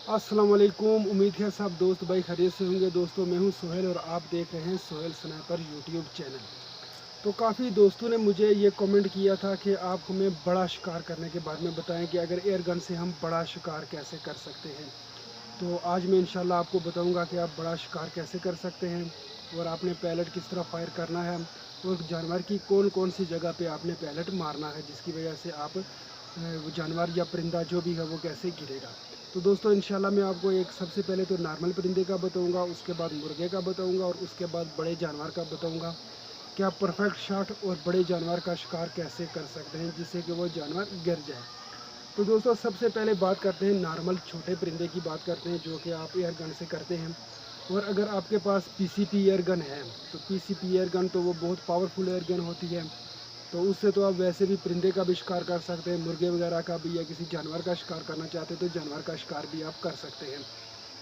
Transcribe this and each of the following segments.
अस्सलाम वालेकुम। उम्मीद है सब दोस्त भाई खैरियत से होंगे। दोस्तों मैं हूं सोहेल और आप देख रहे हैं सोहेल स्नाइपर यूट्यूब चैनल। तो काफ़ी दोस्तों ने मुझे ये कमेंट किया था कि आप हमें बड़ा शिकार करने के बारे में बताएं कि अगर एयर गन से हम बड़ा शिकार कैसे कर सकते हैं। तो आज मैं इंशाल्लाह आपको बताऊंगा कि आप बड़ा शिकार कैसे कर सकते हैं और आपने पैलेट किस तरह फायर करना है और जानवर की कौन कौन सी जगह पे आपने पैलेट मारना है जिसकी वजह से आप वो जानवर या परिंदा जो भी है वो कैसे गिरेगा। तो दोस्तों इंशाल्लाह मैं आपको एक सबसे पहले तो नॉर्मल परिंदे का बताऊंगा, उसके बाद मुर्गे का बताऊंगा और उसके बाद बड़े जानवर का बताऊंगा कि आप परफेक्ट शॉट और बड़े जानवर का शिकार कैसे कर सकते हैं जिससे कि वो जानवर गिर जाए। तो दोस्तों सबसे पहले बात करते हैं नॉर्मल छोटे परिंदे की बात करते हैं जो कि आप एयर गन से करते हैं। और अगर आपके पास पीसीपी एयर गन है तो पीसीपी एयर गन तो वो बहुत पावरफुल एयर गन होती है। तो उससे तो आप वैसे भी परिंदे का भी शिकार कर सकते हैं, मुर्गे वगैरह का भी, या किसी जानवर का शिकार करना चाहते हैं तो जानवर का शिकार भी आप कर सकते हैं।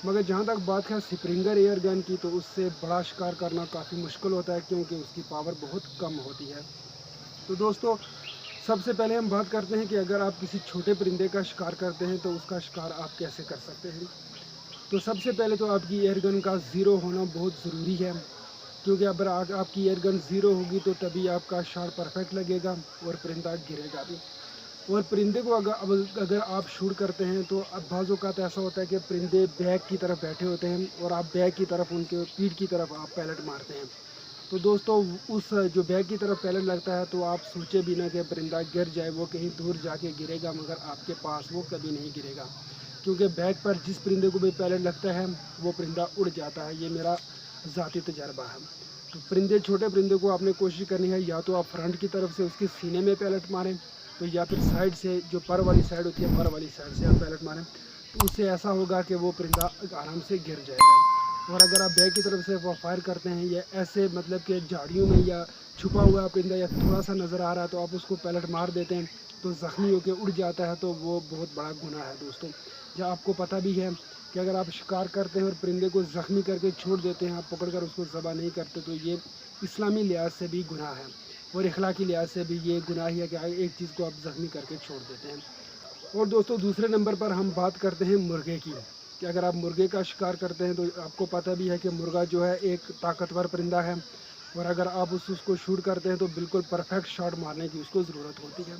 मगर जहाँ तक बात है स्प्रिंगर एयर गन की तो उससे बड़ा शिकार करना काफ़ी मुश्किल होता है क्योंकि उसकी पावर बहुत कम होती है। तो दोस्तों सबसे पहले हम बात करते हैं कि अगर आप किसी छोटे परिंदे का शिकार करते हैं तो उसका शिकार आप कैसे कर सकते हैं। तो सबसे पहले तो आपकी एयर गन का ज़ीरो होना बहुत ज़रूरी है क्योंकि अगर आपकी एयर गन ज़ीरो होगी तो तभी आपका शॉट परफेक्ट लगेगा और परिंदा गिरेगा भी। और परिंदे को अगर आप शूट करते हैं तो अब बाज़ औक़ात ऐसा होता है कि परिंदे बैक की तरफ बैठे होते हैं और आप बैक की तरफ उनके पीठ की तरफ आप पैलेट मारते हैं। तो दोस्तों उस जो बैक की तरफ पैलेट लगता है तो आप सोचे भी ना कि परिंदा गिर जाए, वो कहीं दूर जाके गिरेगा मगर आपके पास वो कभी नहीं गिरेगा क्योंकि बैक पर जिस परिंदे को भी पैलेट लगता है वो परिंदा उड़ जाता है। ये मेरा ज़ाती तजर्बा है। तो परिंदे छोटे परिंदे को आपने कोशिश करनी है या तो आप फ्रंट की तरफ से उसके सीने में पैलेट मारें तो या फिर साइड से जो पर वाली साइड होती है पर वाली साइड से आप पैलेट मारें तो उससे ऐसा होगा कि वो परिंदा आराम से गिर जाएगा। और अगर आप बैक की तरफ से वो फायर करते हैं या ऐसे मतलब कि झाड़ियों में या छुपा हुआ परिंदा या थोड़ा सा नज़र आ रहा है तो आप उसको पैलेट मार देते हैं तो ज़ख्मी होकर उड़ जाता है तो वो बहुत बड़ा गुनाह है दोस्तों। या आपको पता भी है कि अगर आप शिकार करते हैं और परिंदे को ज़ख्मी करके छोड़ देते हैं, आप पकड़कर उसको ज़बह नहीं करते तो ये इस्लामी लिहाज से भी गुनाह है और इखलाकी लिहाज से भी ये गुनाह है कि एक चीज़ को आप ज़ख्मी करके छोड़ देते हैं। और दोस्तों दूसरे नंबर पर हम बात करते हैं मुर्गे की कि अगर आप मुर्गे का शिकार करते हैं तो आपको पता भी है कि मुर्गा जो है एक ताकतवर परिंदा है और अगर आप उसको शूट करते हैं तो बिल्कुल परफेक्ट शॉट मारने की उसको ज़रूरत होती है।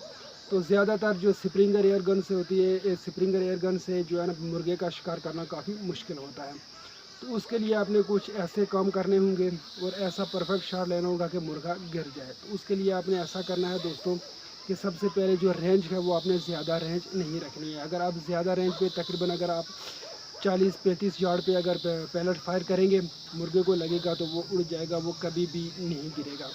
तो ज़्यादातर जो स्प्रिंगर एयर गन से होती है, स्प्रिंगर एयर गन से जो है ना मुर्गे का शिकार करना काफ़ी मुश्किल होता है। तो उसके लिए आपने कुछ ऐसे काम करने होंगे और ऐसा परफेक्ट शॉट लेना होगा कि मुर्गा गिर जाए। तो उसके लिए आपने ऐसा करना है दोस्तों कि सबसे पहले जो रेंज है वो आपने ज़्यादा रेंज नहीं रखनी है। अगर आप ज़्यादा रेंज पे तकरीबन अगर आप 40-35 यार्ड पे अगर पैलेट फायर करेंगे मुर्गे को लगेगा तो वो उड़ जाएगा, वो कभी भी नहीं गिरेगा।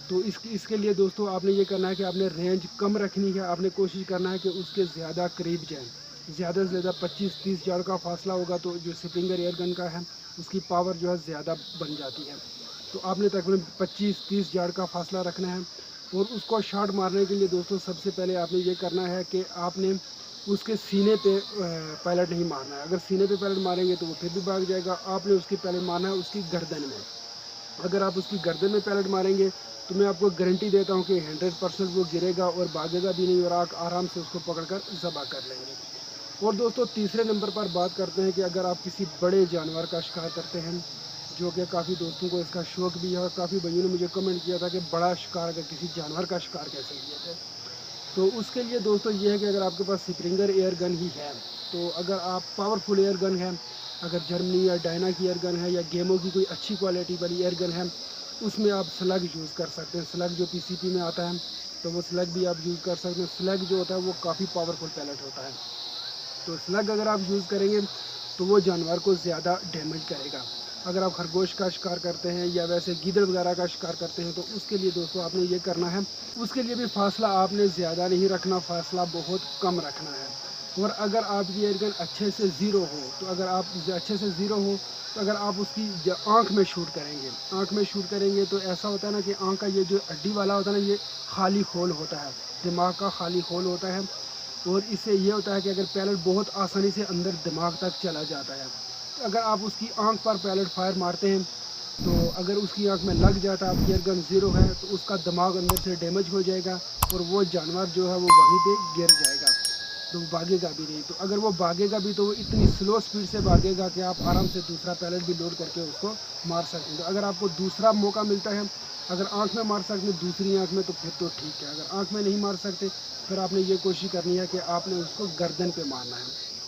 तो इसके लिए दोस्तों आपने ये करना है कि आपने रेंज कम रखनी है। आपने कोशिश करना है कि उसके ज़्यादा करीब जाए, ज़्यादा से ज़्यादा 25-30 यार्ड का फासला होगा तो जो स्प्रिंगर एयर गन का है उसकी पावर जो है ज़्यादा बन जाती है। तो आपने तकरीबन 25-30 यार्ड का फासला रखना है। और उसको शॉट मारने के लिए दोस्तों सबसे पहले आपने ये करना है कि आपने उसके सीने पे पैलेट नहीं मारना है। अगर सीने पे पैलेट मारेंगे तो वो फिर भी भाग जाएगा। आपने उसकी पैलेट मारना है उसकी गर्दन में। अगर आप उसकी गर्दन में पैलेट मारेंगे तो मैं आपको गारंटी देता हूँ कि 100% वो गिरेगा और भागेगा भी नहीं और आप आराम से उसको पकड़कर ज़बह कर लेंगे। और दोस्तों तीसरे नंबर पर बात करते हैं कि अगर आप किसी बड़े जानवर का शिकार करते हैं जो कि काफ़ी दोस्तों को इसका शौक़ भी है और काफ़ी भाइयों ने मुझे कमेंट किया था कि बड़ा शिकार अगर किसी जानवर का शिकार कैसे किया जाए। तो उसके लिए दोस्तों ये है कि अगर आपके पास स्प्रिंगर एयर गन ही है तो अगर आप पावरफुल एयर गन है, अगर जर्मनी या डायना की एयर गन है या गेमो की कोई अच्छी क्वालिटी वाली एयर गन है उसमें आप स्लग यूज़ कर सकते हैं। स्लग जो पीसीपी में आता है तो वो स्लग भी आप यूज़ कर सकते हैं। स्लग जो होता है वो काफ़ी पावरफुल पैलेट होता है। तो स्लग अगर आप यूज़ करेंगे तो वो जानवर को ज़्यादा डैमेज करेगा। अगर आप खरगोश का शिकार करते हैं या वैसे गीदड़ वगैरह का शिकार करते हैं तो उसके लिए दोस्तों आपने ये करना है, उसके लिए भी फासला आपने ज़्यादा नहीं रखना, फासला बहुत कम रखना है। और अगर आपकी एयर गन अच्छे से ज़ीरो हो तो अगर आप अच्छे से ज़ीरो हो तो अगर आप उसकी आँख में शूट करेंगे, आँख में शूट करेंगे तो ऐसा होता है ना कि आँख का ये जो हड्डी वाला होता है ना ये खाली होल होता है, दिमाग का खाली होल होता है। और इससे ये होता है कि अगर पैलेट बहुत आसानी से अंदर दिमाग तक चला जाता है। तो अगर आप उसकी आंख पर पैलेट फायर मारते हैं तो अगर उसकी आंख में लग जाता है, आपकी एयर गन ज़ीरो है तो उसका दिमाग अंदर से डैमेज हो जाएगा और वो जानवर जो है वो वहीं पे गिर जाएगा। तो वो भागेगा भी नहीं। तो अगर वो भागेगा भी तो वो इतनी स्लो स्पीड से भागेगा कि आप आराम से दूसरा पैलेट भी लोड करके उसको मार सकते हैं। तो अगर आपको दूसरा मौका मिलता है, अगर आँख में मार सकते हैं दूसरी आँख में, तो फिर तो ठीक है। अगर आँख में नहीं मार सकते, फिर आपने ये कोशिश करनी है कि आपने उसको गर्दन पे मारना है।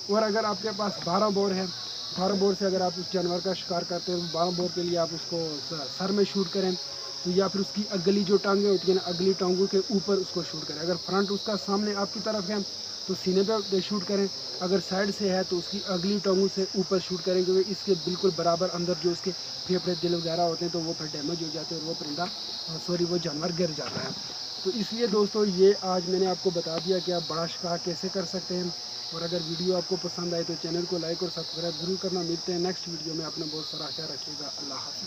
और अगर आपके पास 12 बोर है, 12 बोर से अगर आप उस जानवर का शिकार करते हैं, 12 बोर के लिए आप उसको सर में शूट करें, तो या फिर उसकी अगली जो टांगें होती हैं ना, अगली टांगों के ऊपर उसको शूट करें। अगर फ्रंट उसका सामने आपकी तरफ है तो सीने पे शूट करें, अगर साइड से है तो उसकी अगली टांगों से ऊपर शूट करें, क्योंकि इसके बिल्कुल बराबर अंदर जो उसके फेफड़े दिल वगैरह होते हैं तो वो फिर डैमेज हो जाते हैं और वो परिंदा वो जानवर गिर जाता है। तो इसलिए दोस्तों ये आज मैंने आपको बता दिया कि आप बड़ा शिकार कैसे कर सकते हैं। और अगर वीडियो आपको पसंद आए तो चैनल को लाइक और सब्सक्राइब जरूर करना। मिलते हैं नेक्स्ट वीडियो में। अपना बहुत सारा ख्याल रखिएगा। अल्लाह हाफ़िज़।